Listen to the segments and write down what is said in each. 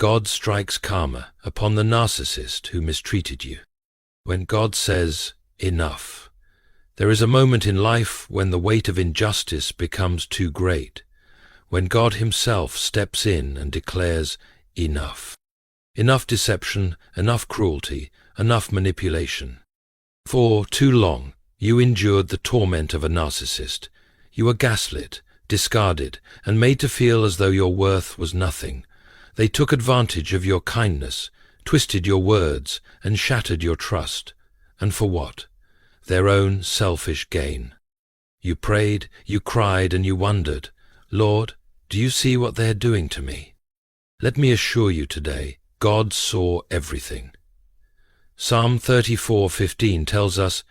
God strikes karma upon the narcissist who mistreated you. When God says, enough, there is a moment in life when the weight of injustice becomes too great, when God himself steps in and declares, enough. Enough deception, enough cruelty, enough manipulation. For too long, you endured the torment of a narcissist. You were gaslit, discarded, and made to feel as though your worth was nothing. They took advantage of your kindness, twisted your words, and shattered your trust. And for what? Their own selfish gain. You prayed, you cried, and you wondered, Lord, do you see what they are doing to me? Let me assure you today, God saw everything. Psalm 34:15 tells us,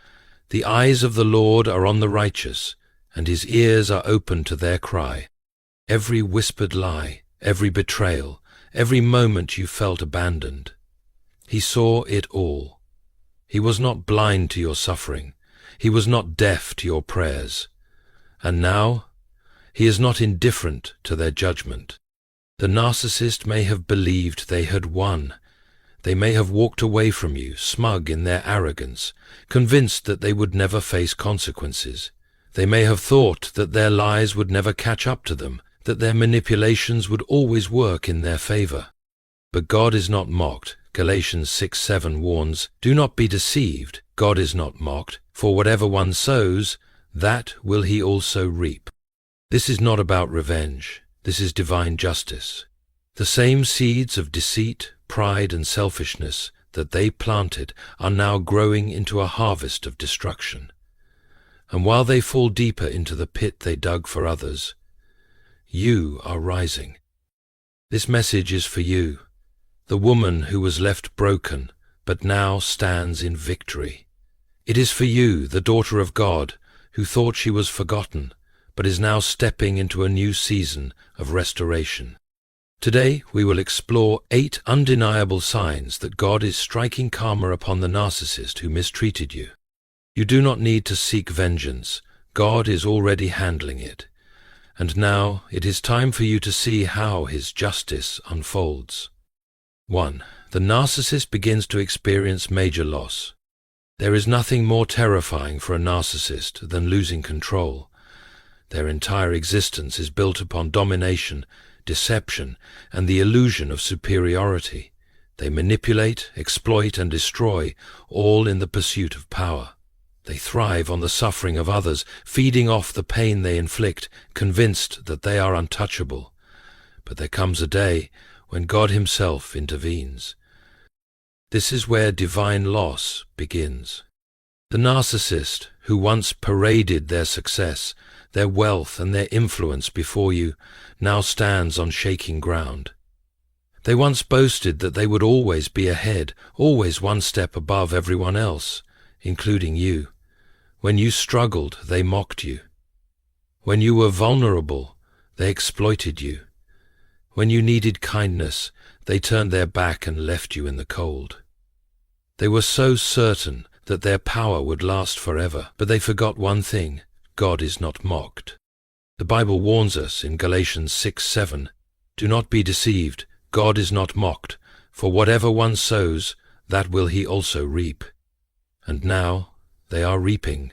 the eyes of the Lord are on the righteous, and his ears are open to their cry. Every whispered lie, every betrayal, every moment you felt abandoned. He saw it all. He was not blind to your suffering. He was not deaf to your prayers. And now, he is not indifferent to their judgment. The narcissist may have believed they had won. They may have walked away from you, smug in their arrogance, convinced that they would never face consequences. They may have thought that their lies would never catch up to them, that their manipulations would always work in their favor. But God is not mocked. Galatians 6:7 warns, do not be deceived. God is not mocked, for whatever one sows, that will he also reap. This is not about revenge. This is divine justice. The same seeds of deceit, pride, and selfishness that they planted are now growing into a harvest of destruction. And while they fall deeper into the pit they dug for others, you are rising. This message is for you, the woman who was left broken, but now stands in victory. It is for you, the daughter of God, who thought she was forgotten, but is now stepping into a new season of restoration. Today we will explore 8 undeniable signs that God is striking karma upon the narcissist who mistreated you. You do not need to seek vengeance. God is already handling it. And now it is time for you to see how his justice unfolds. 1. The narcissist begins to experience major loss. There is nothing more terrifying for a narcissist than losing control. Their entire existence is built upon domination, deception, and the illusion of superiority. They manipulate, exploit, and destroy, all in the pursuit of power. They thrive on the suffering of others, feeding off the pain they inflict, convinced that they are untouchable. But there comes a day when God himself intervenes. This is where divine loss begins. The narcissist, who once paraded their success, their wealth, and their influence before you, now stands on shaking ground. They once boasted that they would always be ahead, always one step above everyone else, including you. When you struggled, they mocked you. When you were vulnerable, they exploited you. When you needed kindness, they turned their back and left you in the cold. They were so certain that their power would last forever, but they forgot one thing: God is not mocked. The Bible warns us in Galatians 6:7, do not be deceived, God is not mocked, for whatever one sows, that will he also reap. And now they are reaping.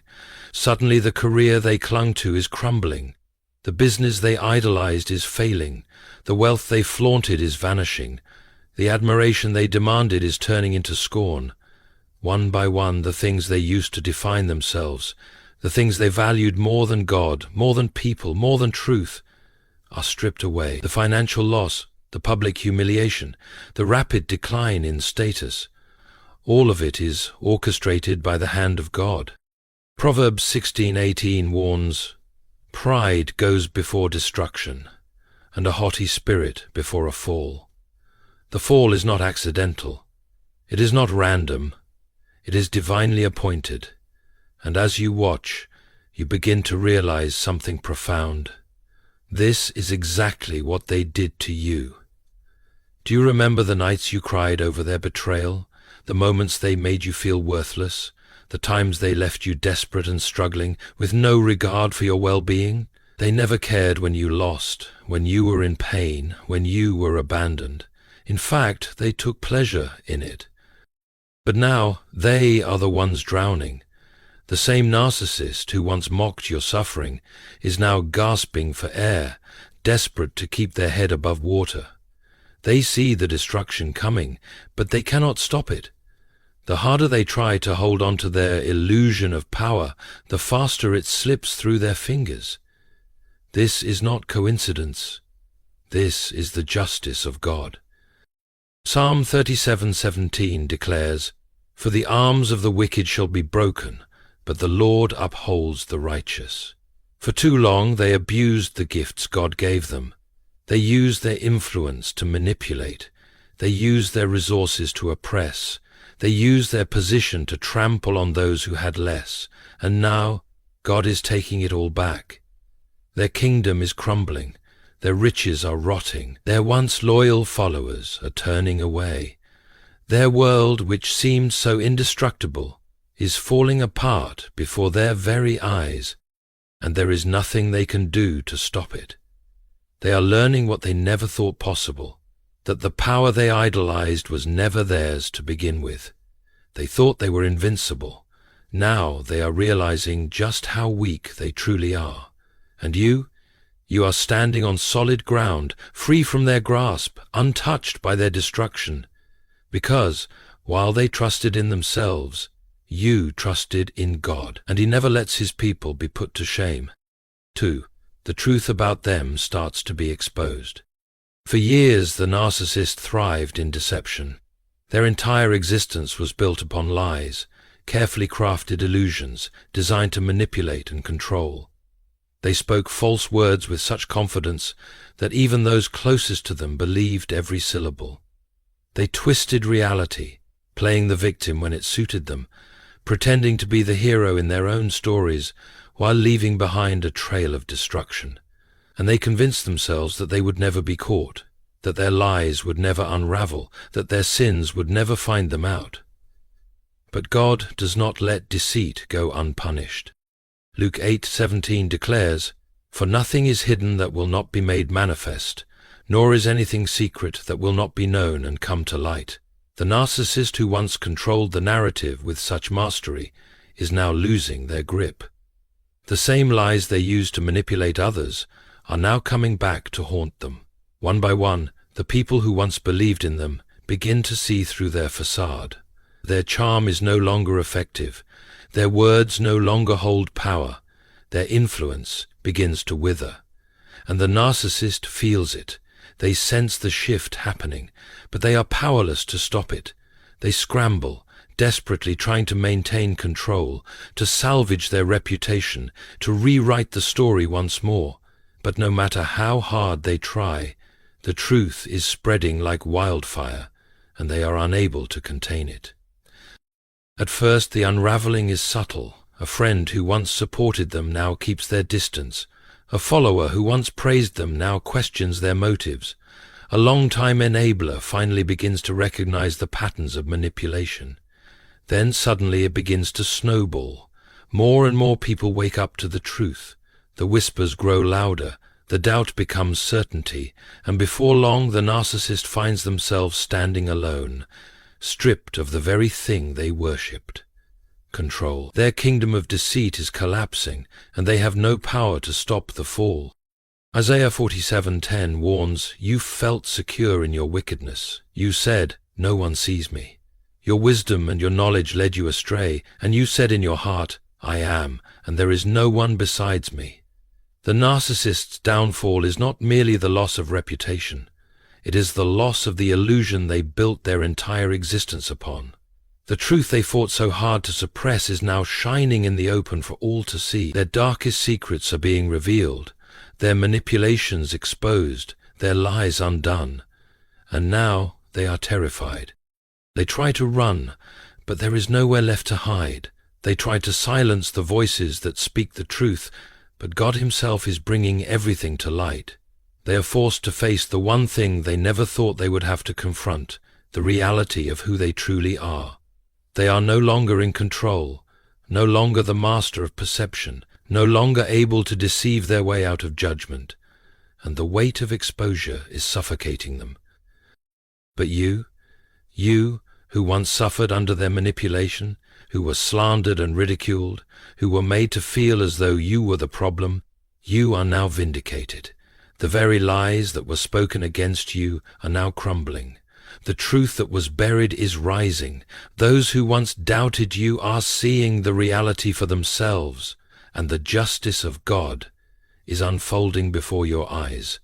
Suddenly the career they clung to is crumbling. The business they idolized is failing. The wealth they flaunted is vanishing. The admiration they demanded is turning into scorn. One by one, the things they used to define themselves, the things they valued more than God, more than people, more than truth, are stripped away. The financial loss, the public humiliation, the rapid decline in status, all of it is orchestrated by the hand of God. Proverbs 16:18 warns, pride goes before destruction, and a haughty spirit before a fall. The fall is not accidental. It is not random. It is divinely appointed. And as you watch, you begin to realize something profound. This is exactly what they did to you. Do you remember the nights you cried over their betrayal, the moments they made you feel worthless, the times they left you desperate and struggling, with no regard for your well-being? They never cared when you lost, when you were in pain, when you were abandoned. In fact, they took pleasure in it. But now they are the ones drowning. The same narcissist who once mocked your suffering is now gasping for air, desperate to keep their head above water. They see the destruction coming, but they cannot stop it. The harder they try to hold on to their illusion of power, the faster it slips through their fingers. This is not coincidence. This is the justice of God. Psalm 37:17 declares, "For the arms of the wicked shall be broken, but the Lord upholds the righteous." For too long they abused the gifts God gave them. They used their influence to manipulate. They used their resources to oppress. They used their position to trample on those who had less. And now God is taking it all back. Their kingdom is crumbling. Their riches are rotting. Their once loyal followers are turning away. Their world, which seemed so indestructible, is falling apart before their very eyes, and there is nothing they can do to stop it. They are learning what they never thought possible, that the power they idolized was never theirs to begin with. They thought they were invincible. Now they are realizing just how weak they truly are. And you are standing on solid ground, free from their grasp, untouched by their destruction. Because, while they trusted in themselves, you trusted in God, and He never lets His people be put to shame. 2. The truth about them starts to be exposed. For years the narcissist thrived in deception. Their entire existence was built upon lies, carefully crafted illusions designed to manipulate and control. They spoke false words with such confidence that even those closest to them believed every syllable. They twisted reality, playing the victim when it suited them, pretending to be the hero in their own stories while leaving behind a trail of destruction. And they convinced themselves that they would never be caught, that their lies would never unravel, that their sins would never find them out. But God does not let deceit go unpunished. Luke 8:17 declares, "For nothing is hidden that will not be made manifest, nor is anything secret that will not be known and come to light." The narcissist who once controlled the narrative with such mastery is now losing their grip. The same lies they used to manipulate others are now coming back to haunt them. One by one, the people who once believed in them begin to see through their facade. Their charm is no longer effective. Their words no longer hold power. Their influence begins to wither. And the narcissist feels it. They sense the shift happening, but they are powerless to stop it. They scramble, desperately trying to maintain control, to salvage their reputation, to rewrite the story once more. But no matter how hard they try, the truth is spreading like wildfire, and they are unable to contain it. At first the unraveling is subtle. A friend who once supported them now keeps their distance. A follower who once praised them now questions their motives. A long-time enabler finally begins to recognize the patterns of manipulation. Then suddenly it begins to snowball. More and more people wake up to the truth. The whispers grow louder. The doubt becomes certainty. And before long the narcissist finds themselves standing alone, stripped of the very thing they worshipped. Control. Their kingdom of deceit is collapsing, and they have no power to stop the fall. Isaiah 47:10 warns, "You felt secure in your wickedness. You said, 'No one sees me.' Your wisdom and your knowledge led you astray, and you said in your heart, 'I am, and there is no one besides me.'" The narcissist's downfall is not merely the loss of reputation. It is the loss of the illusion they built their entire existence upon. The truth they fought so hard to suppress is now shining in the open for all to see. Their darkest secrets are being revealed, their manipulations exposed, their lies undone. And now they are terrified. They try to run, but there is nowhere left to hide. They try to silence the voices that speak the truth, but God Himself is bringing everything to light. They are forced to face the one thing they never thought they would have to confront, the reality of who they truly are. They are no longer in control, no longer the master of perception, no longer able to deceive their way out of judgment, and the weight of exposure is suffocating them. But you who once suffered under their manipulation, who were slandered and ridiculed, who were made to feel as though you were the problem, you are now vindicated. The very lies that were spoken against you are now crumbling. The truth that was buried is rising. Those who once doubted you are seeing the reality for themselves, and the justice of God is unfolding before your eyes.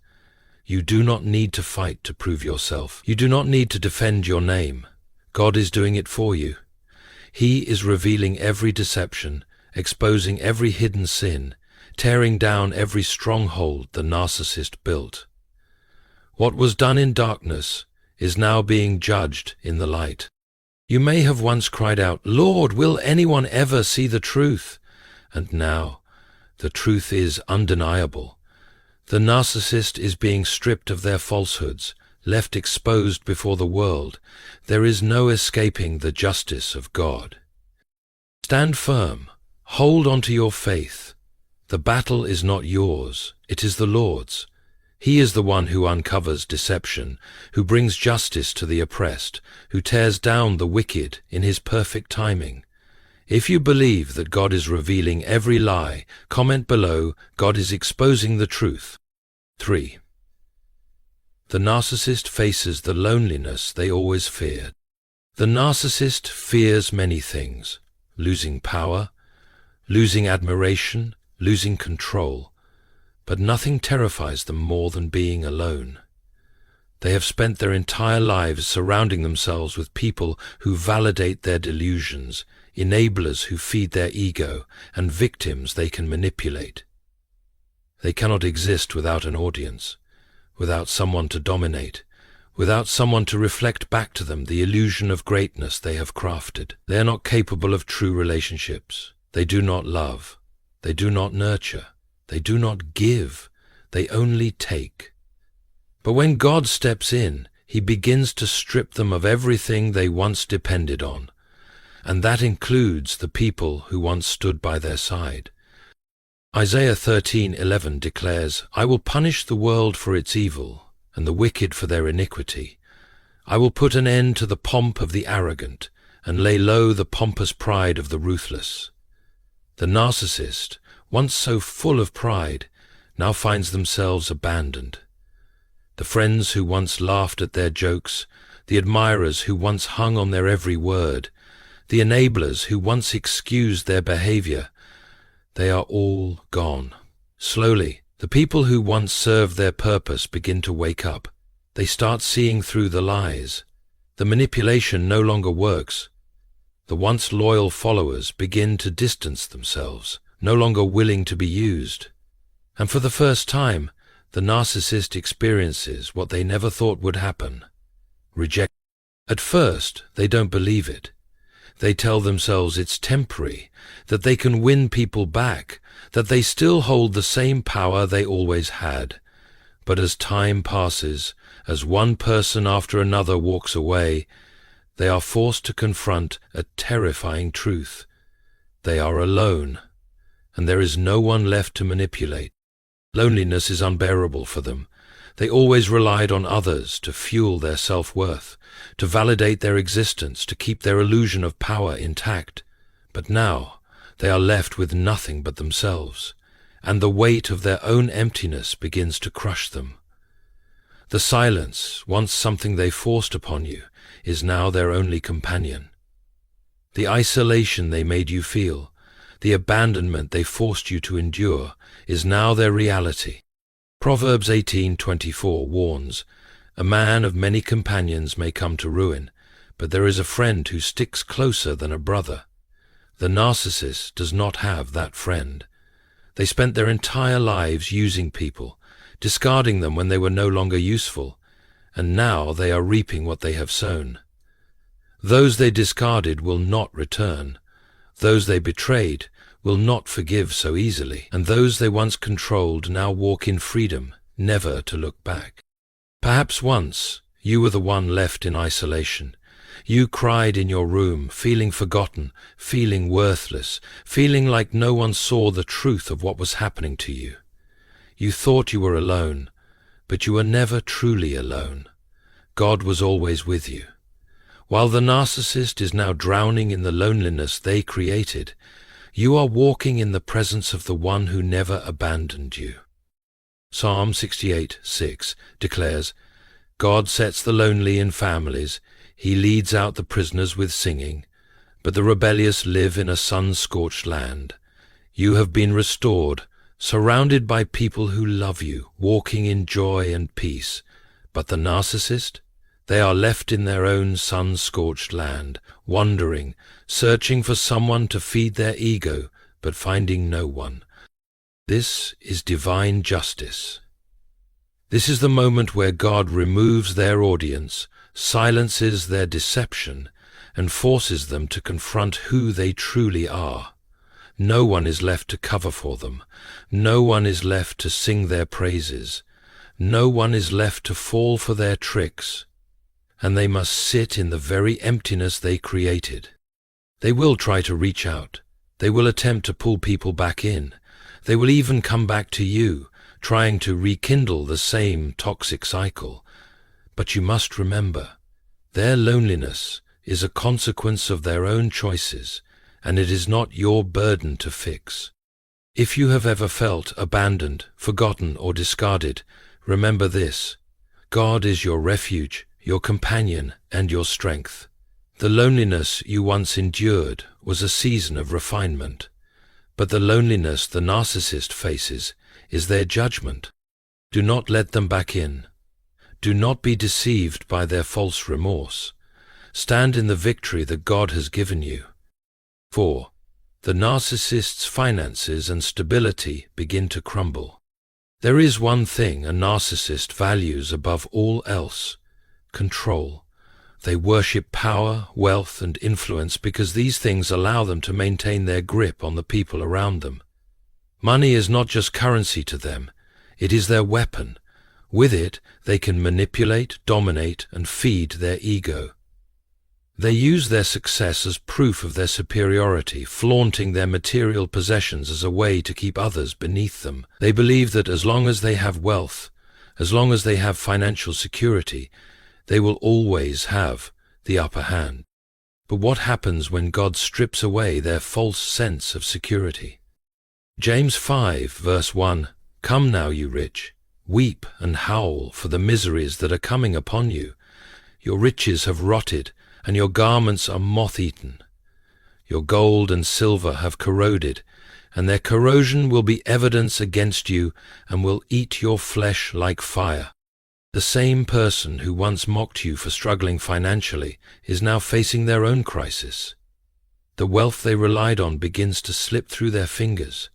You do not need to fight to prove yourself. You do not need to defend your name. God is doing it for you. He is revealing every deception, exposing every hidden sin, tearing down every stronghold the narcissist built. What was done in darkness is now being judged in the light. You may have once cried out, "Lord, will anyone ever see the truth?" And now, the truth is undeniable. The narcissist is being stripped of their falsehoods, left exposed before the world. There is no escaping the justice of God. Stand firm. Hold on to your faith. The battle is not yours, it is the Lord's. He is the one who uncovers deception, who brings justice to the oppressed, who tears down the wicked in his perfect timing. If you believe that God is revealing every lie, comment below, God is exposing the truth. 3. The narcissist faces the loneliness they always feared. The narcissist fears many things: losing power, losing admiration, losing control. But nothing terrifies them more than being alone. They have spent their entire lives surrounding themselves with people who validate their delusions, enablers who feed their ego, and victims they can manipulate. They cannot exist without an audience, without someone to dominate, without someone to reflect back to them the illusion of greatness they have crafted. They are not capable of true relationships. They do not love. They do not nurture. They do not give, they only take. But when God steps in, he begins to strip them of everything they once depended on, and that includes the people who once stood by their side. Isaiah 13:11 declares, "I will punish the world for its evil, and the wicked for their iniquity. I will put an end to the pomp of the arrogant, and lay low the pompous pride of the ruthless." The narcissist, once so full of pride, now finds themselves abandoned. The friends who once laughed at their jokes, the admirers who once hung on their every word, the enablers who once excused their behavior, they are all gone. Slowly, the people who once served their purpose begin to wake up. They start seeing through the lies. The manipulation no longer works. The once loyal followers begin to distance themselves, no longer willing to be used. And for the first time, the narcissist experiences what they never thought would happen: rejection. At first, they don't believe it. They tell themselves it's temporary, that they can win people back, that they still hold the same power they always had. But as time passes, as one person after another walks away, they are forced to confront a terrifying truth. They are alone, and there is no one left to manipulate. Loneliness is unbearable for them. They always relied on others to fuel their self-worth, to validate their existence, to keep their illusion of power intact. But now they are left with nothing but themselves, and the weight of their own emptiness begins to crush them. The silence, once something they forced upon you, is now their only companion. The isolation they made you feel, the abandonment they forced you to endure, is now their reality. Proverbs 18:24 warns, "A man of many companions may come to ruin, but there is a friend who sticks closer than a brother." The narcissist does not have that friend. They spent their entire lives using people, discarding them when they were no longer useful, and now they are reaping what they have sown. Those they discarded will not return. Those they betrayed will not forgive so easily, and those they once controlled now walk in freedom, never to look back. Perhaps once you were the one left in isolation. You cried in your room, feeling forgotten, feeling worthless, feeling like no one saw the truth of what was happening to you. You thought you were alone, but you were never truly alone. God was always with you. While the narcissist is now drowning in the loneliness they created, you are walking in the presence of the one who never abandoned you. Psalm 68:6 declares, God sets the lonely in families, he leads out the prisoners with singing, but the rebellious live in a sun-scorched land. You have been restored, surrounded by people who love you, walking in joy and peace. But the narcissist? They are left in their own sun-scorched land, wandering, searching for someone to feed their ego, but finding no one. This is divine justice. This is the moment where God removes their audience, silences their deception, and forces them to confront who they truly are. No one is left to cover for them. No one is left to sing their praises. No one is left to fall for their tricks. And they must sit in the very emptiness they created. They will try to reach out. They will attempt to pull people back in. They will even come back to you, trying to rekindle the same toxic cycle. But you must remember, their loneliness is a consequence of their own choices, and it is not your burden to fix. If you have ever felt abandoned, forgotten, or discarded, remember this: God is your refuge, your companion, and your strength. The loneliness you once endured was a season of refinement, but the loneliness the narcissist faces is their judgment. Do not let them back in. Do not be deceived by their false remorse. Stand in the victory that God has given you. 4. The narcissist's finances and stability begin to crumble. There is one thing a narcissist values above all else: control. They worship power, wealth, and influence because these things allow them to maintain their grip on the people around them. Money is not just currency to them, it is their weapon. With it, they can manipulate, dominate, and feed their ego. They use their success as proof of their superiority, flaunting their material possessions as a way to keep others beneath them. They believe that as long as they have wealth, as long as they have financial security, they will always have the upper hand. But what happens when God strips away their false sense of security? James 5, verse 1, Come now, you rich, weep and howl for the miseries that are coming upon you. Your riches have rotted, and your garments are moth-eaten. Your gold and silver have corroded, and their corrosion will be evidence against you and will eat your flesh like fire. The same person who once mocked you for struggling financially is now facing their own crisis. The wealth they relied on begins to slip through their fingers.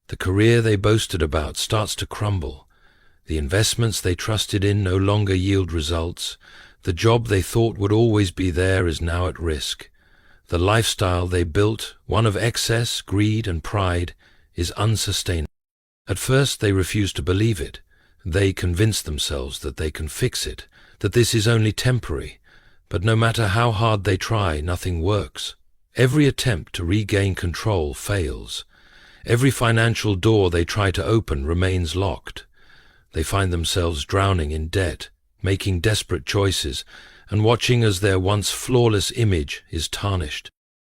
The career they boasted about starts to crumble. The investments they trusted in no longer yield results. The job they thought would always be there is now at risk. The lifestyle they built, one of excess, greed, and pride, is unsustainable. At first they refuse to believe it. They convince themselves that they can fix it, that this is only temporary. But no matter how hard they try, nothing works. Every attempt to regain control fails. Every financial door they try to open remains locked. They find themselves drowning in debt, making desperate choices, and watching as their once flawless image is tarnished.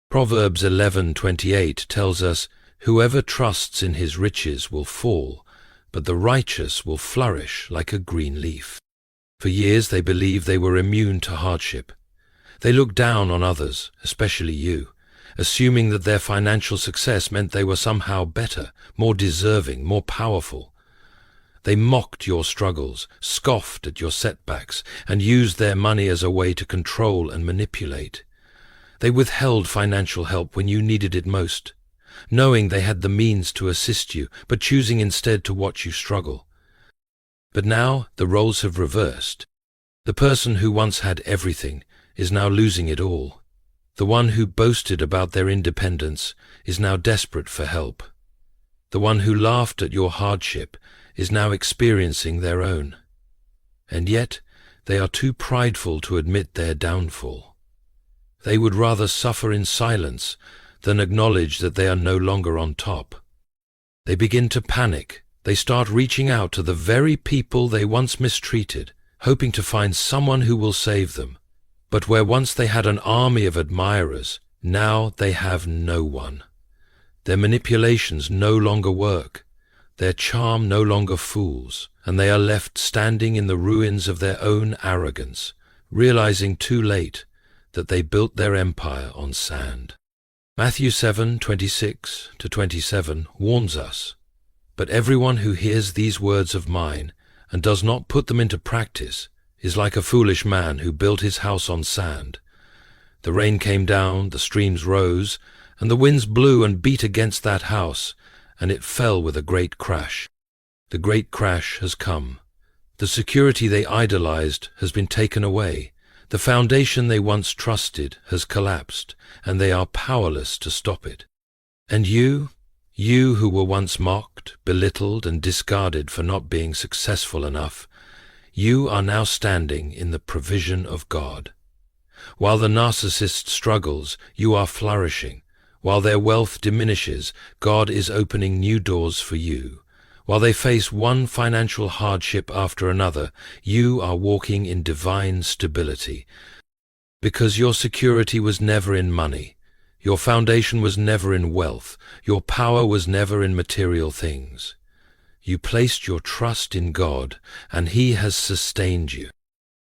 Proverbs 11:28 tells us, Whoever trusts in his riches will fall, but the righteous will flourish like a green leaf. For years they believed they were immune to hardship. They looked down on others, especially you, assuming that their financial success meant they were somehow better, more deserving, more powerful. They mocked your struggles, scoffed at your setbacks, and used their money as a way to control and manipulate. They withheld financial help when you needed it most, knowing they had the means to assist you, but choosing instead to watch you struggle. But now the roles have reversed. The person who once had everything is now losing it all. The one who boasted about their independence is now desperate for help. The one who laughed at your hardship is now experiencing their own. And yet they are too prideful to admit their downfall. They would rather suffer in silence than acknowledge that they are no longer on top. They begin to panic. They start reaching out to the very people they once mistreated, hoping to find someone who will save them. But where once they had an army of admirers, now they have no one. Their manipulations no longer work, their charm no longer fools, and they are left standing in the ruins of their own arrogance, realizing too late that they built their empire on sand. Matthew 7:26-27 warns us, "But everyone who hears these words of mine and does not put them into practice is like a foolish man who built his house on sand. The rain came down, the streams rose, and the winds blew and beat against that house, and it fell with a great crash." The great crash has come. The security they idolized has been taken away. The foundation they once trusted has collapsed, and they are powerless to stop it. And you who were once mocked, belittled, and discarded for not being successful enough, you are now standing in the provision of God. While the narcissist struggles, you are flourishing. While their wealth diminishes, God is opening new doors for you. While they face one financial hardship after another, you are walking in divine stability. Because your security was never in money, your foundation was never in wealth, your power was never in material things. You placed your trust in God, and He has sustained you.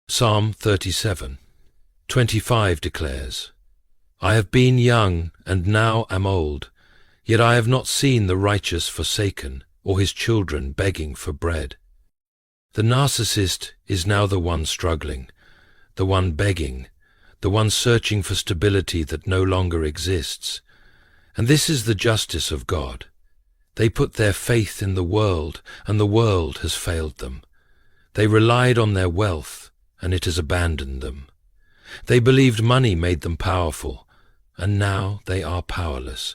Psalm 37:25 declares, "I have been young and now am old, yet I have not seen the righteous forsaken, or his children begging for bread." The narcissist is now the one struggling, the one begging, the one searching for stability that no longer exists. And this is the justice of God. They put their faith in the world, and the world has failed them. They relied on their wealth, and it has abandoned them. They believed money made them powerful, and now they are powerless.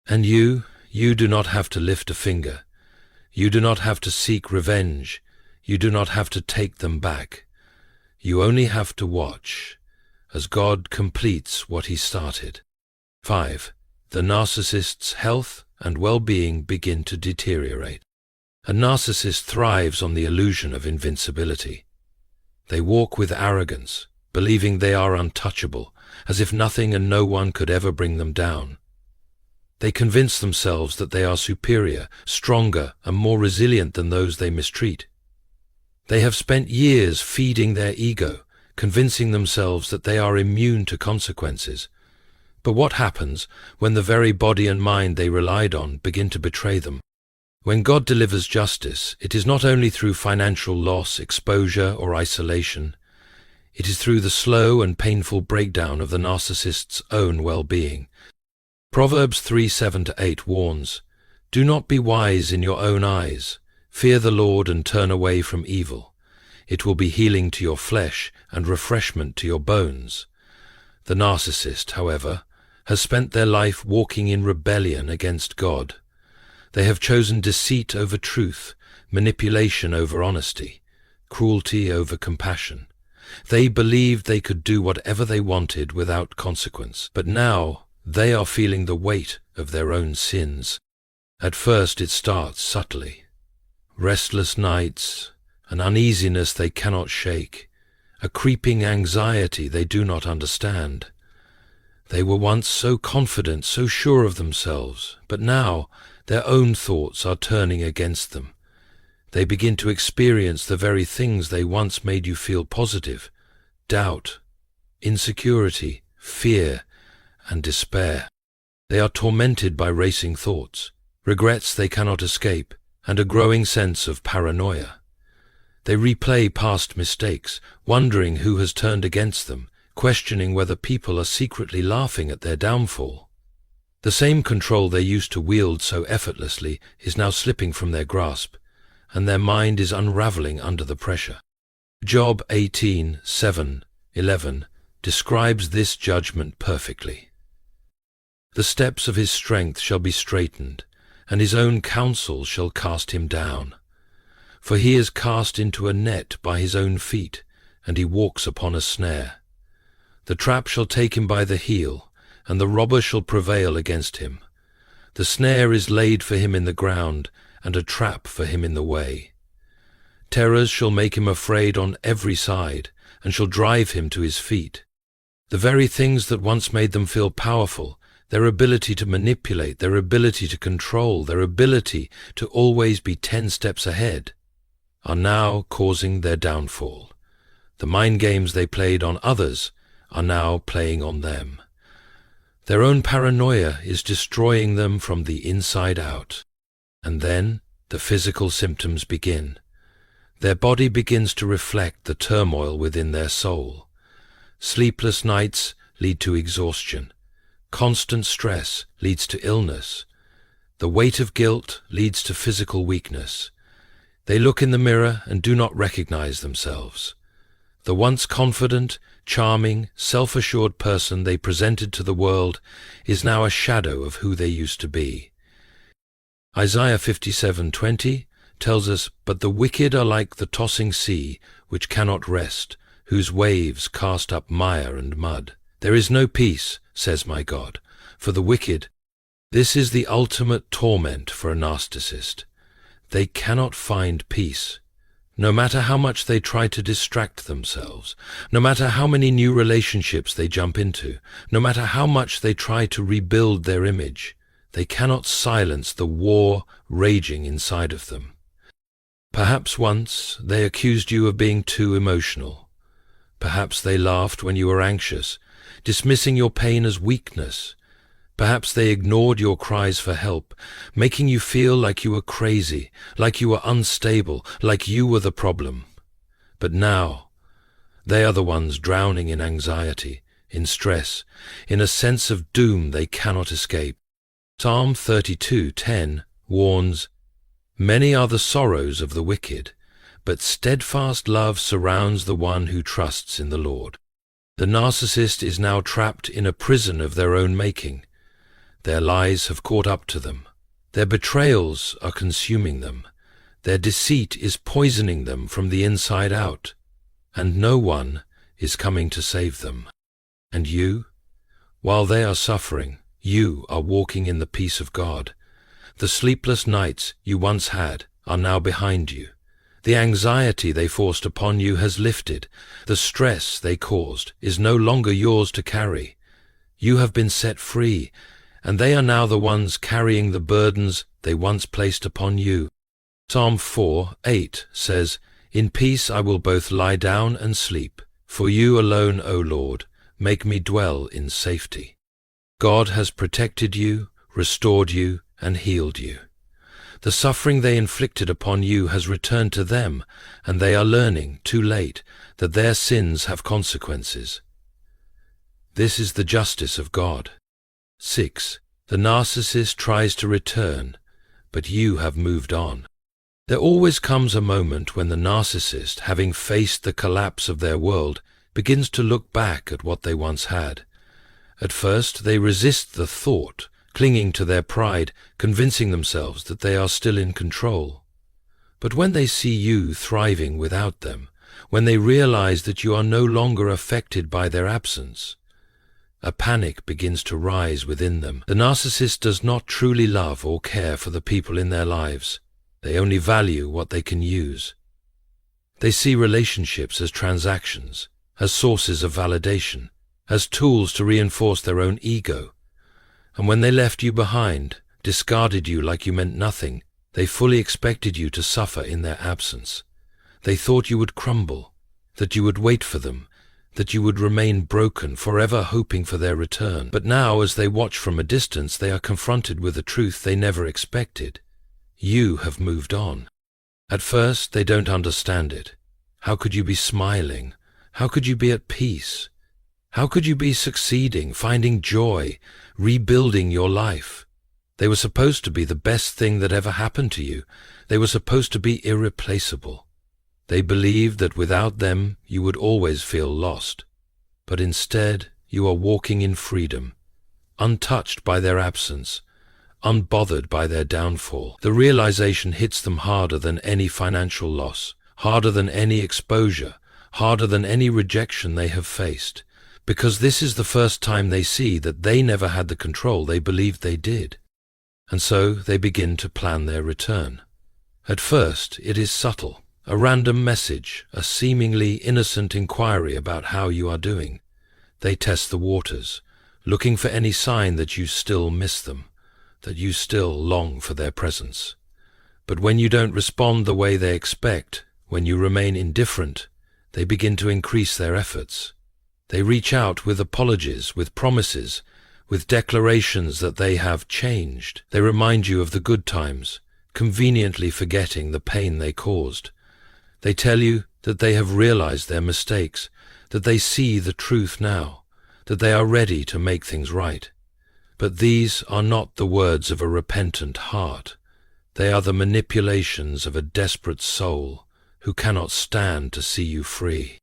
And you do not have to lift a finger. You do not have to seek revenge. You do not have to take them back. You only have to watch as God completes what He started. 5. The narcissist's health and well-being begin to deteriorate. A narcissist thrives on the illusion of invincibility. They walk with arrogance, believing they are untouchable, as if nothing and no one could ever bring them down. They convince themselves that they are superior, stronger, and more resilient than those they mistreat. They have spent years feeding their ego, convincing themselves that they are immune to consequences. But what happens when the very body and mind they relied on begin to betray them? When God delivers justice, it is not only through financial loss, exposure, or isolation. It is through the slow and painful breakdown of the narcissist's own well-being. Proverbs 3:7-8 warns, "Do not be wise in your own eyes. Fear the Lord and turn away from evil. It will be healing to your flesh and refreshment to your bones." The narcissist, however, has spent their life walking in rebellion against God. They have chosen deceit over truth, manipulation over honesty, cruelty over compassion. They believed they could do whatever they wanted without consequence, but now they are feeling the weight of their own sins. At first it starts subtly. Restless nights, an uneasiness they cannot shake, a creeping anxiety they do not understand. They were once so confident, so sure of themselves, but now their own thoughts are turning against them. They begin to experience the very things they once made you feel positive: doubt, insecurity, fear, and despair. They are tormented by racing thoughts, regrets they cannot escape, and a growing sense of paranoia. They replay past mistakes, wondering who has turned against them, questioning whether people are secretly laughing at their downfall. The same control they used to wield so effortlessly is now slipping from their grasp, and their mind is unraveling under the pressure. Job 18:7-11 describes this judgment perfectly. "The steps of his strength shall be straightened, and his own counsel shall cast him down. For he is cast into a net by his own feet, and he walks upon a snare. The trap shall take him by the heel, and the robber shall prevail against him. The snare is laid for him in the ground, and a trap for him in the way. Terrors shall make him afraid on every side, and shall drive him to his feet. The very things that once made them feel powerful, their ability to manipulate, their ability to control, their ability to always be 10 steps ahead, are now causing their downfall. The mind games they played on others are now playing on them. Their own paranoia is destroying them from the inside out. And then the physical symptoms begin. Their body begins to reflect the turmoil within their soul. Sleepless nights lead to exhaustion. Constant stress leads to illness. The weight of guilt leads to physical weakness. They look in the mirror and do not recognize themselves. The once confident, charming, self-assured person they presented to the world is now a shadow of who they used to be. Isaiah 57:20 tells us, "But the wicked are like the tossing sea, which cannot rest, whose waves cast up mire and mud. There is no peace, says my God, for the wicked." This is the ultimate torment for a narcissist. They cannot find peace. No matter how much they try to distract themselves, no matter how many new relationships they jump into, no matter how much they try to rebuild their image, they cannot silence the war raging inside of them. Perhaps once they accused you of being too emotional. Perhaps they laughed when you were anxious, dismissing your pain as weakness. Perhaps they ignored your cries for help, making you feel like you were crazy, like you were unstable, like you were the problem. But now, they are the ones drowning in anxiety, in stress, in a sense of doom they cannot escape. Psalm 32:10 warns, "Many are the sorrows of the wicked, but steadfast love surrounds the one who trusts in the Lord." The narcissist is now trapped in a prison of their own making. Their lies have caught up to them. Their betrayals are consuming them. Their deceit is poisoning them from the inside out. And no one is coming to save them. And you, while they are suffering, you are walking in the peace of God. The sleepless nights you once had are now behind you. The anxiety they forced upon you has lifted. The stress they caused is no longer yours to carry. You have been set free, and they are now the ones carrying the burdens they once placed upon you. Psalm 4:8 says, "In peace I will both lie down and sleep, for you alone, O Lord, make me dwell in safety." God has protected you, restored you, and healed you. The suffering they inflicted upon you has returned to them, and they are learning, too late, that their sins have consequences. This is the justice of God. 6. The narcissist tries to return, but you have moved on. There always comes a moment when the narcissist, having faced the collapse of their world, begins to look back at what they once had. At first, they resist the thought, clinging to their pride, convincing themselves that they are still in control. But when they see you thriving without them, when they realize that you are no longer affected by their absence, a panic begins to rise within them. The narcissist does not truly love or care for the people in their lives. They only value what they can use. They see relationships as transactions, as sources of validation, as tools to reinforce their own ego. And when they left you behind, discarded you like you meant nothing, they fully expected you to suffer in their absence. They thought you would crumble, that you would wait for them, that you would remain broken, forever hoping for their return. But now, as they watch from a distance, they are confronted with a truth they never expected. You have moved on. At first, they don't understand it. How could you be smiling? How could you be at peace? How could you be succeeding, finding joy, rebuilding your life? They were supposed to be the best thing that ever happened to you. They were supposed to be irreplaceable. They believed that without them you would always feel lost. But instead you are walking in freedom, untouched by their absence, unbothered by their downfall. The realization hits them harder than any financial loss, harder than any exposure, harder than any rejection they have faced, because this is the first time they see that they never had the control they believed they did. And so they begin to plan their return. At first it is subtle. a random message, a seemingly innocent inquiry about how you are doing. They test the waters, looking for any sign that you still miss them, that you still long for their presence. But when you don't respond the way they expect, when you remain indifferent, they begin to increase their efforts. They reach out with apologies, with promises, with declarations that they have changed. They remind you of the good times, conveniently forgetting the pain they caused. They tell you that they have realized their mistakes, that they see the truth now, that they are ready to make things right. But these are not the words of a repentant heart. They are the manipulations of a desperate soul who cannot stand to see you free.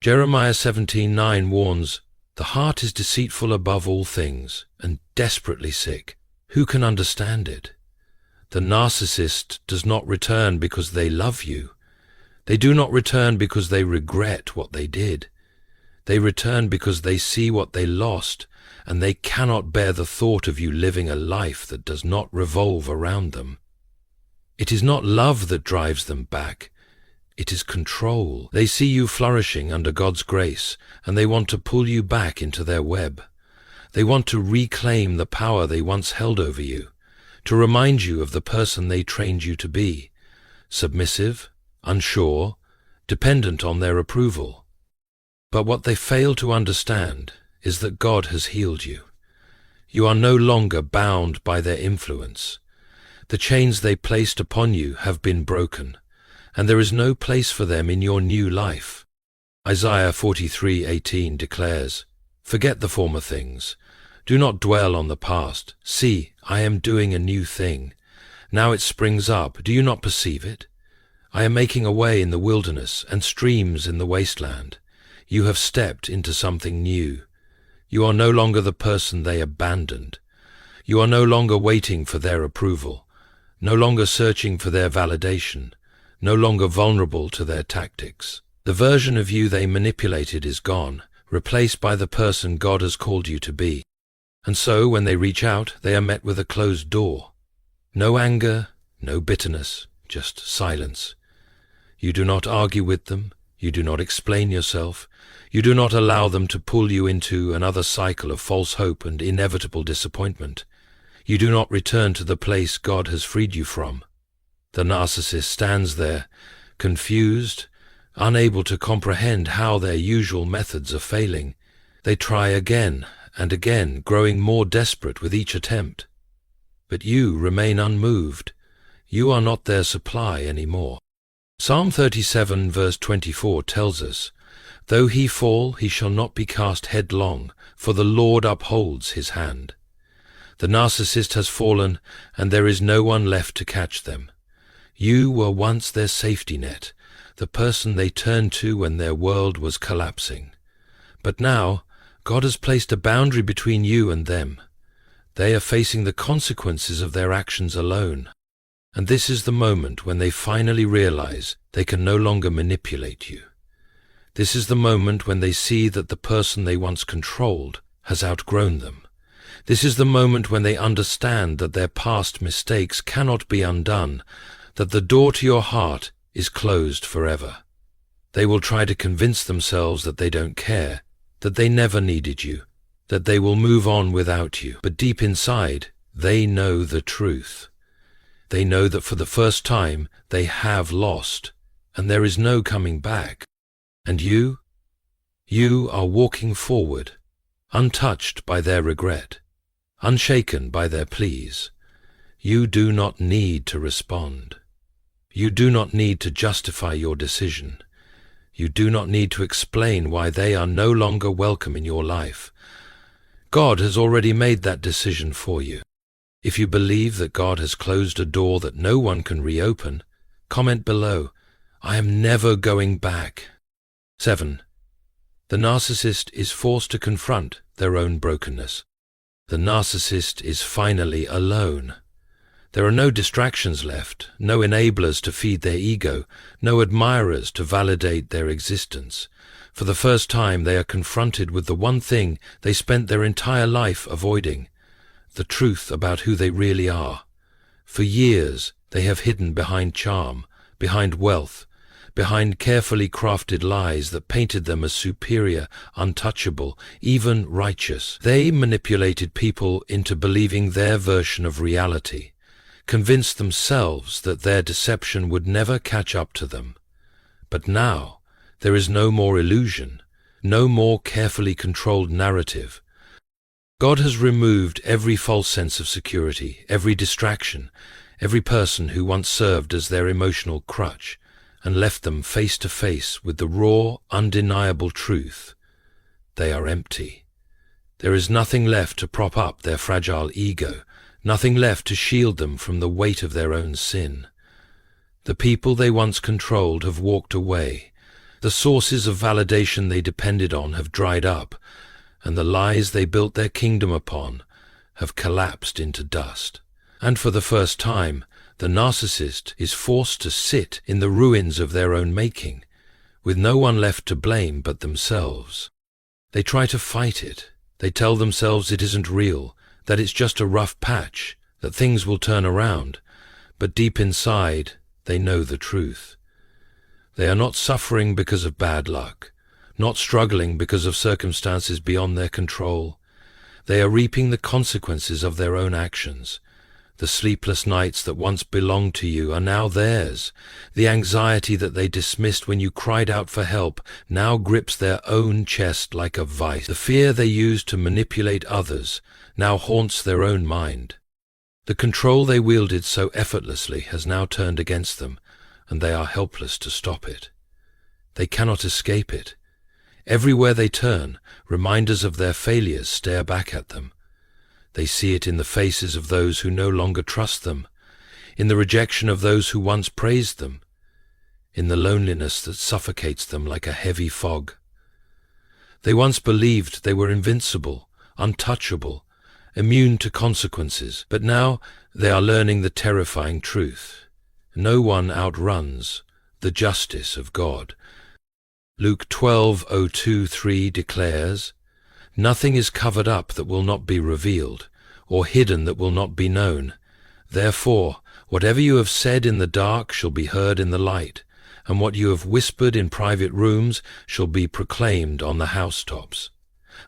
Jeremiah 17:9 warns, "The heart is deceitful above all things and desperately sick. Who can understand it?" The narcissist does not return because they love you. They do not return because they regret what they did. They return because they see what they lost, and they cannot bear the thought of you living a life that does not revolve around them. It is not love that drives them back. It is control. They see you flourishing under God's grace, and they want to pull you back into their web. They want to reclaim the power they once held over you, to remind you of the person they trained you to be, submissive, unsure, dependent on their approval. But what they fail to understand is that God has healed you. You are no longer bound by their influence. The chains they placed upon you have been broken, and there is no place for them in your new life. Isaiah 43:18 declares, "Forget the former things. Do not dwell on the past. See, I am doing a new thing. Now it springs up. Do you not perceive it? I am making a way in the wilderness and streams in the wasteland. You have stepped into something new. You are no longer the person they abandoned. You are no longer waiting for their approval, no longer searching for their validation, no longer vulnerable to their tactics. The version of you they manipulated is gone, replaced by the person God has called you to be. And so, when they reach out, they are met with a closed door. No anger, no bitterness, just silence. You do not argue with them. You do not explain yourself. You do not allow them to pull you into another cycle of false hope and inevitable disappointment. You do not return to the place God has freed you from. The narcissist stands there, confused, unable to comprehend how their usual methods are failing. They try again and again, growing more desperate with each attempt. But you remain unmoved. You are not their supply anymore. Psalm 37 verse 24 tells us, "Though he fall, he shall not be cast headlong, for the Lord upholds his hand." The narcissist has fallen, and there is no one left to catch them. You were once their safety net, the person they turned to when their world was collapsing. But now, God has placed a boundary between you and them. They are facing the consequences of their actions alone. And this is the moment when they finally realize they can no longer manipulate you. This is the moment when they see that the person they once controlled has outgrown them. This is the moment when they understand that their past mistakes cannot be undone, that the door to your heart is closed forever. They will try to convince themselves that they don't care, that they never needed you, that they will move on without you. But deep inside, they know the truth. They know that for the first time they have lost, and there is no coming back. And you are walking forward, untouched by their regret, unshaken by their pleas. You do not need to respond. You do not need to justify your decision. You do not need to explain why they are no longer welcome in your life. God has already made that decision for you. If you believe that God has closed a door that no one can reopen, comment below, "I am never going back." 7. The narcissist is forced to confront their own brokenness. The narcissist is finally alone. There are no distractions left, no enablers to feed their ego, no admirers to validate their existence. For the first time, they are confronted with the one thing they spent their entire life avoiding: the truth about who they really are. For years, they have hidden behind charm, behind wealth, behind carefully crafted lies that painted them as superior, untouchable, even righteous. They manipulated people into believing their version of reality, convinced themselves that their deception would never catch up to them. But now, there is no more illusion, no more carefully controlled narrative. God has removed every false sense of security, every distraction, every person who once served as their emotional crutch, and left them face to face with the raw, undeniable truth. They are empty. There is nothing left to prop up their fragile ego, nothing left to shield them from the weight of their own sin. The people they once controlled have walked away. The sources of validation they depended on have dried up, and the lies they built their kingdom upon have collapsed into dust. And for the first time, the narcissist is forced to sit in the ruins of their own making, with no one left to blame but themselves. They try to fight it. They tell themselves it isn't real, that it's just a rough patch, that things will turn around. But deep inside, they know the truth. They are not suffering because of bad luck, not struggling because of circumstances beyond their control. They are reaping the consequences of their own actions. The sleepless nights that once belonged to you are now theirs. The anxiety that they dismissed when you cried out for help now grips their own chest like a vice. The fear they used to manipulate others now haunts their own mind. The control they wielded so effortlessly has now turned against them, and they are helpless to stop it. They cannot escape it. Everywhere they turn, reminders of their failures stare back at them. They see it in the faces of those who no longer trust them, in the rejection of those who once praised them, in the loneliness that suffocates them like a heavy fog. They once believed they were invincible, untouchable, immune to consequences, but now they are learning the terrifying truth. No one outruns the justice of God. Luke 12:2-3 declares, "Nothing is covered up that will not be revealed, or hidden that will not be known. Therefore, whatever you have said in the dark shall be heard in the light, and what you have whispered in private rooms shall be proclaimed on the housetops."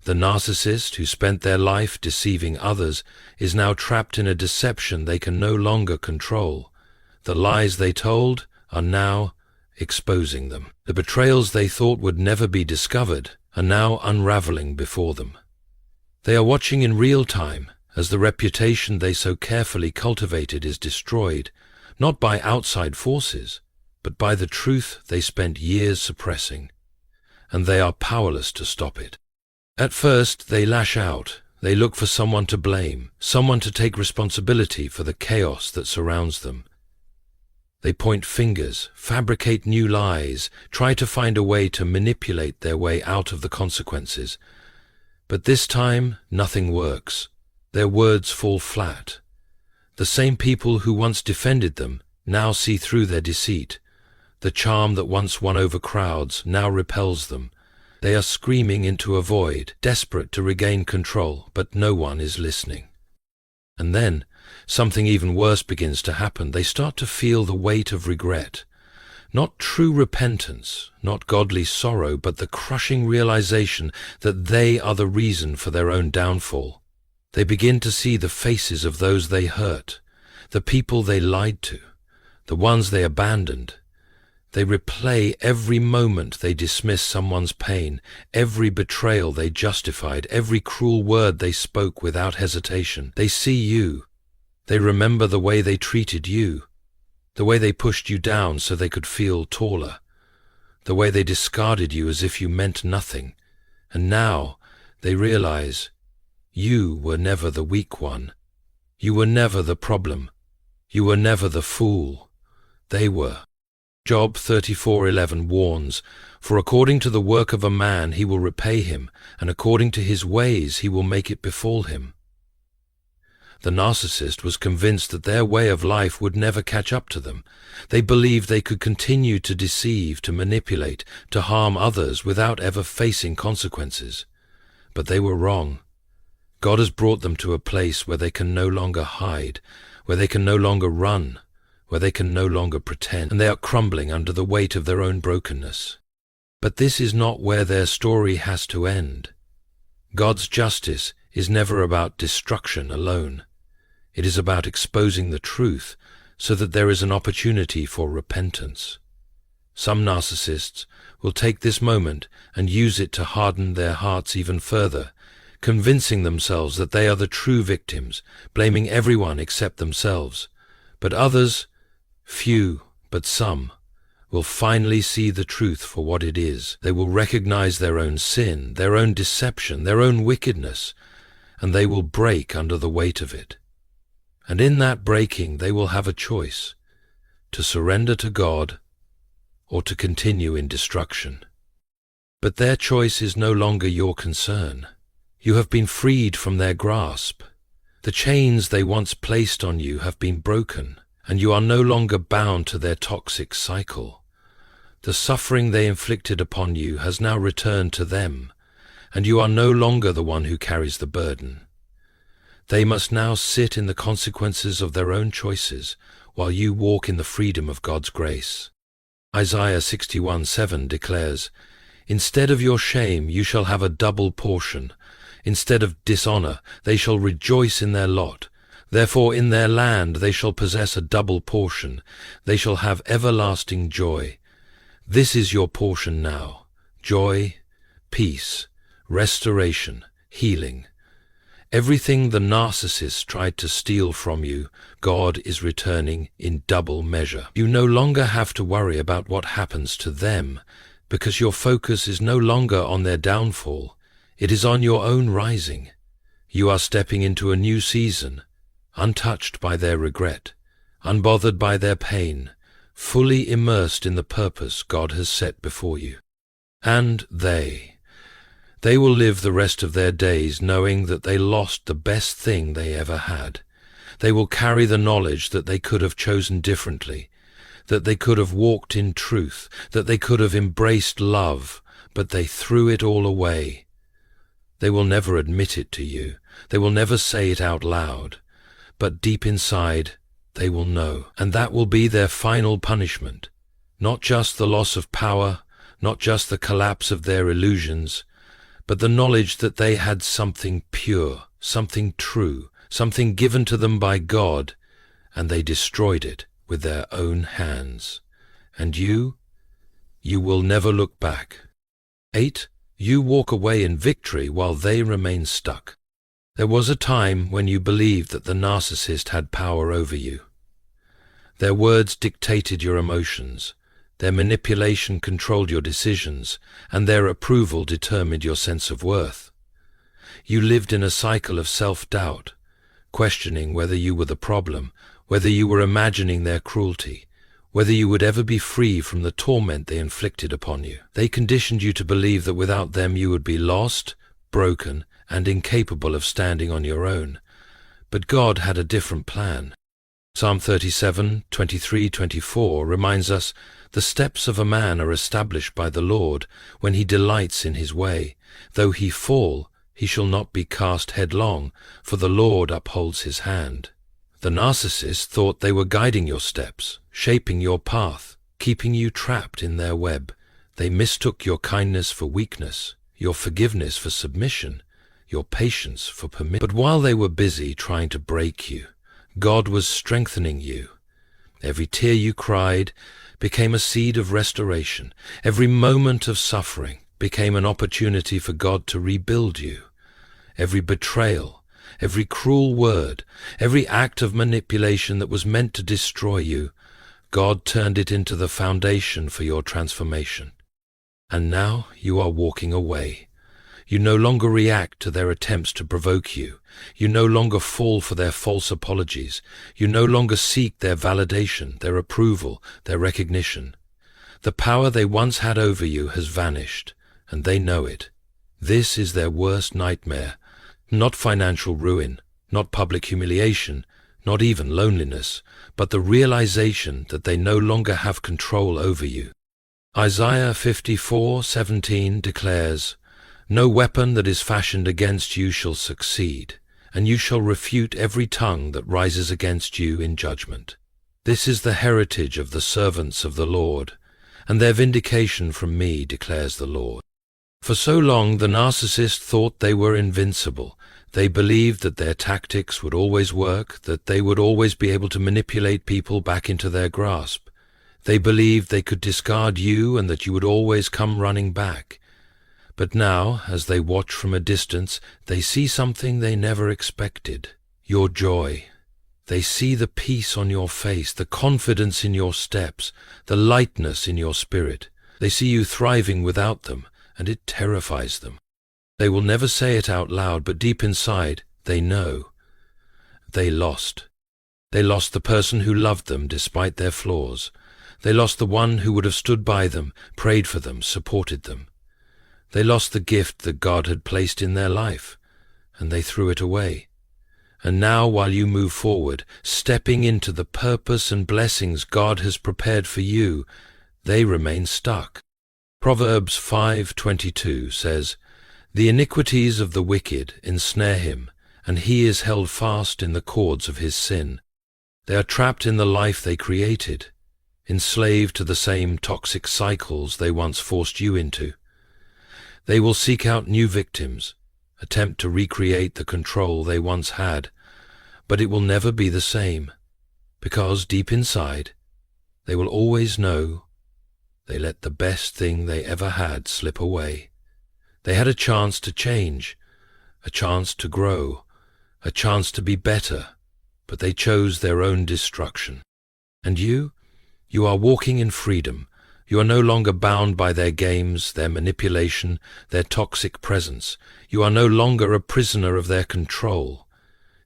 The narcissist who spent their life deceiving others is now trapped in a deception they can no longer control. The lies they told are now exposing them. The betrayals they thought would never be discovered are now unraveling before them. They are watching in real time as the reputation they so carefully cultivated is destroyed, not by outside forces, but by the truth they spent years suppressing, and they are powerless to stop it. At first, they lash out. They look for someone to blame, someone to take responsibility for the chaos that surrounds them. They point fingers, fabricate new lies, try to find a way to manipulate their way out of the consequences. But this time, nothing works. Their words fall flat. The same people who once defended them now see through their deceit. The charm that once won over crowds now repels them. They are screaming into a void, desperate to regain control, but no one is listening. And then, something even worse begins to happen. They start to feel the weight of regret. Not true repentance, not godly sorrow, but the crushing realization that they are the reason for their own downfall. They begin to see the faces of those they hurt, the people they lied to, the ones they abandoned. They replay every moment they dismiss someone's pain, every betrayal they justified, every cruel word they spoke without hesitation. They see you. They remember the way they treated you, the way they pushed you down so they could feel taller, the way they discarded you as if you meant nothing. And now they realize you were never the weak one. You were never the problem. You were never the fool. They were. Job 34:11 warns, "For according to the work of a man he will repay him, and according to his ways he will make it befall him." The narcissist was convinced that their way of life would never catch up to them. They believed they could continue to deceive, to manipulate, to harm others without ever facing consequences. But they were wrong. God has brought them to a place where they can no longer hide, where they can no longer run, where they can no longer pretend, and they are crumbling under the weight of their own brokenness. But this is not where their story has to end. God's justice is never about destruction alone. It is about exposing the truth so that there is an opportunity for repentance. Some narcissists will take this moment and use it to harden their hearts even further, convincing themselves that they are the true victims, blaming everyone except themselves. But others, few but some, will finally see the truth for what it is. They will recognize their own sin, their own deception, their own wickedness, and they will break under the weight of it. And in that breaking they will have a choice, to surrender to God or to continue in destruction. But their choice is no longer your concern. You have been freed from their grasp. The chains they once placed on you have been broken, and you are no longer bound to their toxic cycle. The suffering they inflicted upon you has now returned to them, and you are no longer the one who carries the burden. They must now sit in the consequences of their own choices, while you walk in the freedom of God's grace. Isaiah 61:7 declares, "Instead of your shame you shall have a double portion. Instead of dishonor they shall rejoice in their lot. Therefore in their land they shall possess a double portion. They shall have everlasting joy. This is your portion now: joy, peace, restoration, healing. Everything the narcissist tried to steal from you, God is returning in double measure. You no longer have to worry about what happens to them, because your focus is no longer on their downfall. It is on your own rising. You are stepping into a new season, untouched by their regret, unbothered by their pain, fully immersed in the purpose God has set before you. And they will live the rest of their days knowing that they lost the best thing they ever had. They will carry the knowledge that they could have chosen differently, that they could have walked in truth, that they could have embraced love, but they threw it all away. They will never admit it to you. They will never say it out loud. But deep inside, they will know. And that will be their final punishment. Not just the loss of power, not just the collapse of their illusions, but the knowledge that they had something pure, something true, something given to them by God, and they destroyed it with their own hands. And you will never look back. 8. You walk away in victory while they remain stuck. There was a time when you believed that the narcissist had power over you. Their words dictated your emotions. Their manipulation controlled your decisions, and their approval determined your sense of worth. You lived in a cycle of self-doubt, questioning whether you were the problem, whether you were imagining their cruelty, whether you would ever be free from the torment they inflicted upon you. They conditioned you to believe that without them you would be lost, broken, and incapable of standing on your own. But God had a different plan. Psalm 37:23-24 reminds us, "The steps of a man are established by the Lord when he delights in his way. Though he fall, he shall not be cast headlong, for the Lord upholds his hand." The narcissist thought they were guiding your steps, shaping your path, keeping you trapped in their web. They mistook your kindness for weakness, your forgiveness for submission, your patience for permission. But while they were busy trying to break you, God was strengthening you. Every tear you cried became a seed of restoration. Every moment of suffering became an opportunity for God to rebuild you. Every betrayal, every cruel word, every act of manipulation that was meant to destroy you, God turned it into the foundation for your transformation. And now you are walking away. You no longer react to their attempts to provoke you. You no longer fall for their false apologies. You no longer seek their validation, their approval, their recognition. The power they once had over you has vanished, and they know it. This is their worst nightmare. Not financial ruin, not public humiliation, not even loneliness, but the realization that they no longer have control over you. Isaiah 54:17 declares, "No weapon that is fashioned against you shall succeed, and you shall refute every tongue that rises against you in judgment." This is the heritage of the servants of the Lord, and their vindication from me, declares the Lord. For so long the narcissist thought they were invincible. They believed that their tactics would always work, that they would always be able to manipulate people back into their grasp. They believed they could discard you and that you would always come running back. But now, as they watch from a distance, they see something they never expected: your joy. They see the peace on your face, the confidence in your steps, the lightness in your spirit. They see you thriving without them, and it terrifies them. They will never say it out loud, but deep inside, they know. They lost. They lost the person who loved them despite their flaws. They lost the one who would have stood by them, prayed for them, supported them. They lost the gift that God had placed in their life, and they threw it away. And now, while you move forward, stepping into the purpose and blessings God has prepared for you, they remain stuck. Proverbs 5:22 says, "The iniquities of the wicked ensnare him, and he is held fast in the cords of his sin." They are trapped in the life they created, enslaved to the same toxic cycles they once forced you into. They will seek out new victims, attempt to recreate the control they once had, but it will never be the same, because deep inside, they will always know they let the best thing they ever had slip away. They had a chance to change, a chance to grow, a chance to be better, but they chose their own destruction. And you are walking in freedom. You are no longer bound by their games, their manipulation, their toxic presence. You are no longer a prisoner of their control.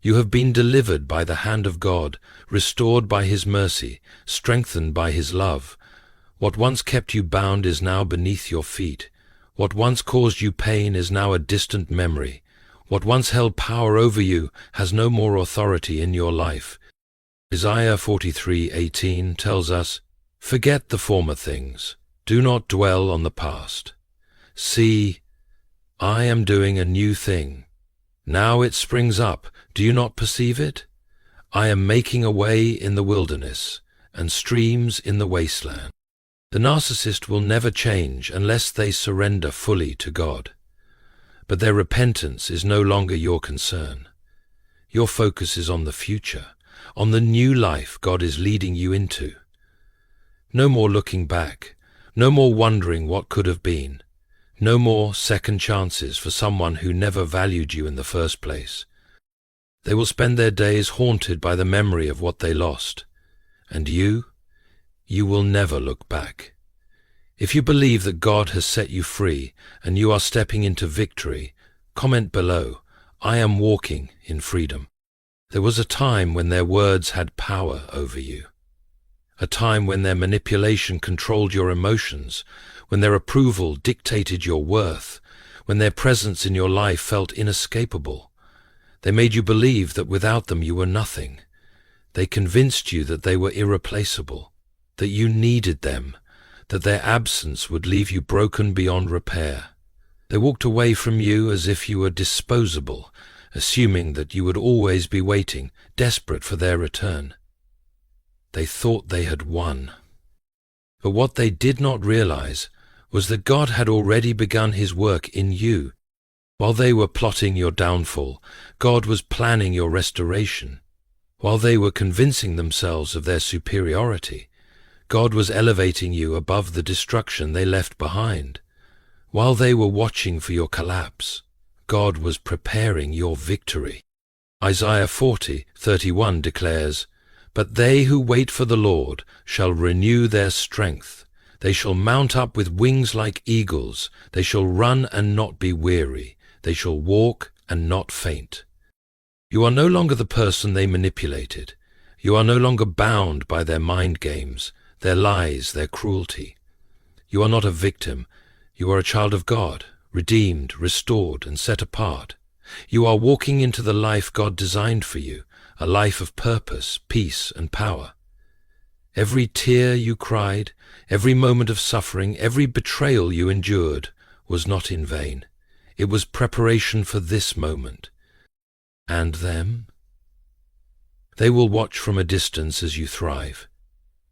You have been delivered by the hand of God, restored by His mercy, strengthened by His love. What once kept you bound is now beneath your feet. What once caused you pain is now a distant memory. What once held power over you has no more authority in your life. Isaiah 43:18 tells us, "Forget the former things. Do not dwell on the past. See, I am doing a new thing. Now it springs up. Do you not perceive it? I am making a way in the wilderness and streams in the wasteland." The narcissist will never change unless they surrender fully to God. But their repentance is no longer your concern. Your focus is on the future, on the new life God is leading you into. No more looking back, no more wondering what could have been, no more second chances for someone who never valued you in the first place. They will spend their days haunted by the memory of what they lost, and you will never look back. If you believe that God has set you free and you are stepping into victory, comment below, "I am walking in freedom." There was a time when their words had power over you. A time when their manipulation controlled your emotions, when their approval dictated your worth, when their presence in your life felt inescapable. They made you believe that without them you were nothing. They convinced you that they were irreplaceable, that you needed them, that their absence would leave you broken beyond repair. They walked away from you as if you were disposable, assuming that you would always be waiting, desperate for their return. They thought they had won. But what they did not realize was that God had already begun His work in you. While they were plotting your downfall, God was planning your restoration. While they were convincing themselves of their superiority, God was elevating you above the destruction they left behind. While they were watching for your collapse, God was preparing your victory. Isaiah 40:31 declares, "But they who wait for the Lord shall renew their strength. They shall mount up with wings like eagles. They shall run and not be weary. They shall walk and not faint." You are no longer the person they manipulated. You are no longer bound by their mind games, their lies, their cruelty. You are not a victim. You are a child of God, redeemed, restored, and set apart. You are walking into the life God designed for you, a life of purpose, peace, and power. Every tear you cried, every moment of suffering, every betrayal you endured was not in vain. It was preparation for this moment. And them? They will watch from a distance as you thrive.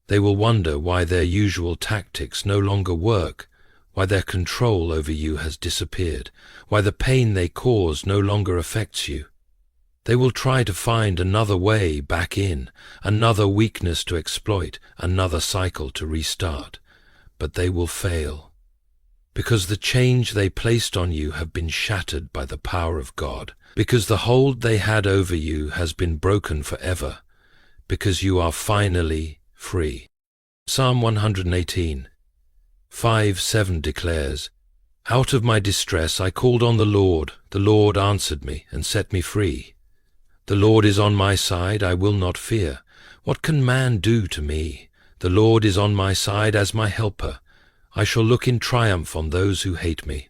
They will wonder why their usual tactics no longer work, why their control over you has disappeared, why the pain they cause no longer affects you. They will try to find another way back in, another weakness to exploit, another cycle to restart, but they will fail, because the change they placed on you have been shattered by the power of God, because the hold they had over you has been broken forever, because you are finally free. Psalm 118, 5:7 declares, "Out of my distress I called on the Lord answered me and set me free. The Lord is on my side, I will not fear. What can man do to me? The Lord is on my side as my helper. I shall look in triumph on those who hate me."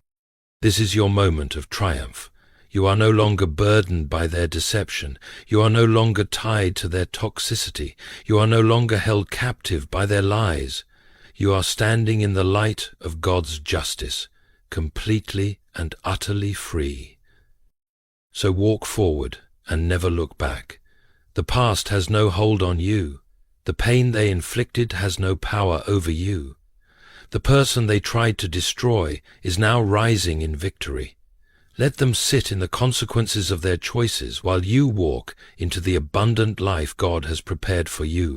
This is your moment of triumph. You are no longer burdened by their deception. You are no longer tied to their toxicity. You are no longer held captive by their lies. You are standing in the light of God's justice, completely and utterly free. So walk forward and never look back. The past has no hold on you. The pain they inflicted has no power over you. The person they tried to destroy is now rising in victory. Let them sit in the consequences of their choices while you walk into the abundant life God has prepared for you.